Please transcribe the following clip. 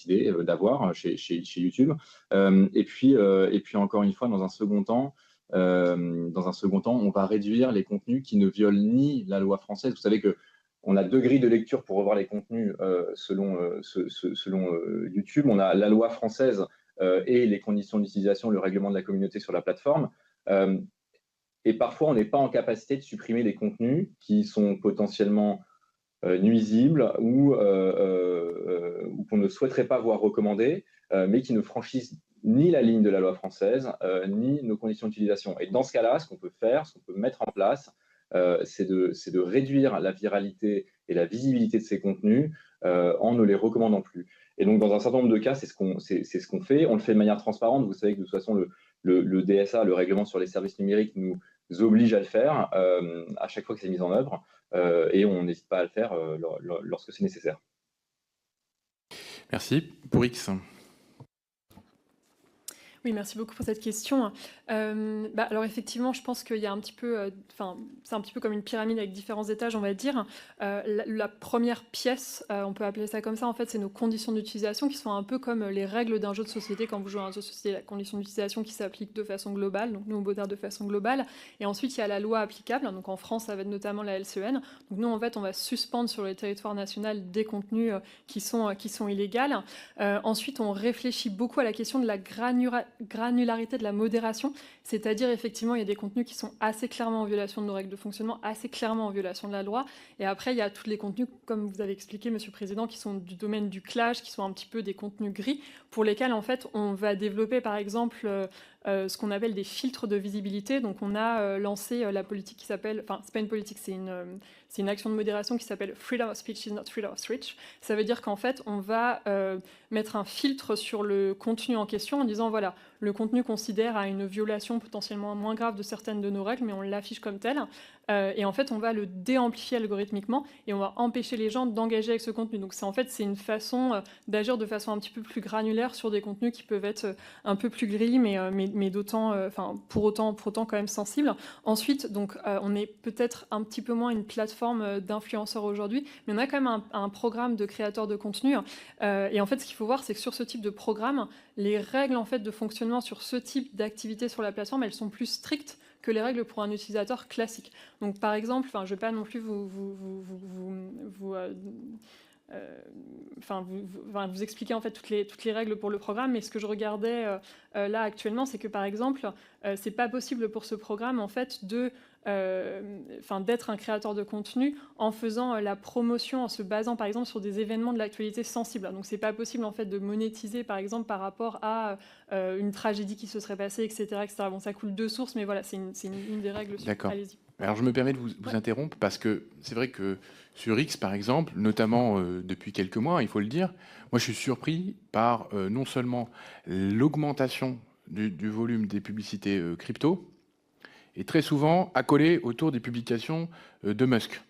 décidé d'avoir chez YouTube. Et puis encore une fois, dans un second temps, on va réduire les contenus qui ne violent ni la loi française. Vous savez que on a 2 grilles de lecture pour revoir les contenus selon YouTube. On a la loi française et les conditions d'utilisation, le règlement de la communauté sur la plateforme. Et parfois, on n'est pas en capacité de supprimer des contenus qui sont potentiellement nuisibles ou qu'on ne souhaiterait pas voir recommandés, mais qui ne franchissent ni la ligne de la loi française, ni nos conditions d'utilisation. Et dans ce cas-là, ce qu'on peut faire, ce qu'on peut mettre en place, c'est de réduire la viralité et la visibilité de ces contenus en ne les recommandant plus. Et donc, dans un certain nombre de cas, c'est ce qu'on fait. On le fait de manière transparente. Vous savez que de toute façon, le DSA, le règlement sur les services numériques, nous oblige à le faire à chaque fois que c'est mis en œuvre. Et on n'hésite pas à le faire lorsque c'est nécessaire. Merci. Pour X. Oui, merci beaucoup pour cette question. Alors effectivement, je pense qu'il y a un petit peu, c'est un petit peu comme une pyramide avec différents étages, on va dire. La première pièce, on peut appeler ça comme ça, en fait, c'est nos conditions d'utilisation qui sont un peu comme les règles d'un jeu de société. Quand vous jouez à un jeu de société, la condition d'utilisation qui s'applique de façon globale, donc nous on modère de façon globale. Et ensuite, il y a la loi applicable, donc en France, ça va être notamment la LCEN. Donc nous, en fait, on va suspendre sur le territoire national des contenus qui sont illégaux. Ensuite, on réfléchit beaucoup à la question de la granularité de la modération, c'est-à-dire effectivement il y a des contenus qui sont assez clairement en violation de nos règles de fonctionnement, assez clairement en violation de la loi, et après il y a tous les contenus, comme vous avez expliqué Monsieur le Président, qui sont du domaine du clash, qui sont un petit peu des contenus gris, pour lesquels en fait on va développer par exemple ce qu'on appelle des filtres de visibilité. Donc on a lancé la politique qui s'appelle, enfin c'est pas une politique, c'est une action de modération qui s'appelle Freedom of Speech is not freedom of speech. Ça veut dire qu'en fait on va mettre un filtre sur le contenu en question en disant voilà, le contenu considère à une violation potentiellement moins grave de certaines de nos règles, mais on l'affiche comme tel. Et en fait, on va le déamplifier algorithmiquement et on va empêcher les gens d'engager avec ce contenu. Donc c'est une façon d'agir de façon un petit peu plus granulaire sur des contenus qui peuvent être un peu plus gris, mais d'autant, pour autant quand même sensibles. Ensuite, donc on est peut-être un petit peu moins une plateforme d'influenceurs aujourd'hui, mais on a quand même un programme de créateurs de contenu. Et en fait, ce qu'il faut voir, c'est que sur ce type de programme, les règles en fait de fonctionnement sur ce type d'activité sur la plateforme, elles sont plus strictes que les règles pour un utilisateur classique. Donc par exemple, je ne vais pas non plus vous expliquer en fait toutes les règles pour le programme, mais ce que je regardais là actuellement, c'est que par exemple, c'est pas possible pour ce programme en fait d'être un créateur de contenu en faisant la promotion, en se basant par exemple sur des événements de l'actualité sensible. Donc c'est pas possible en fait de monétiser par exemple par rapport à une tragédie qui se serait passée, etc., etc. Bon, ça coule de sources, mais voilà, c'est une des règles. D'accord. Allez-y. Alors je me permets de vous interrompre parce que c'est vrai que sur X par exemple, notamment depuis quelques mois, il faut le dire, moi je suis surpris par non seulement l'augmentation du volume des publicités crypto, et très souvent accolé autour des publications de Musk.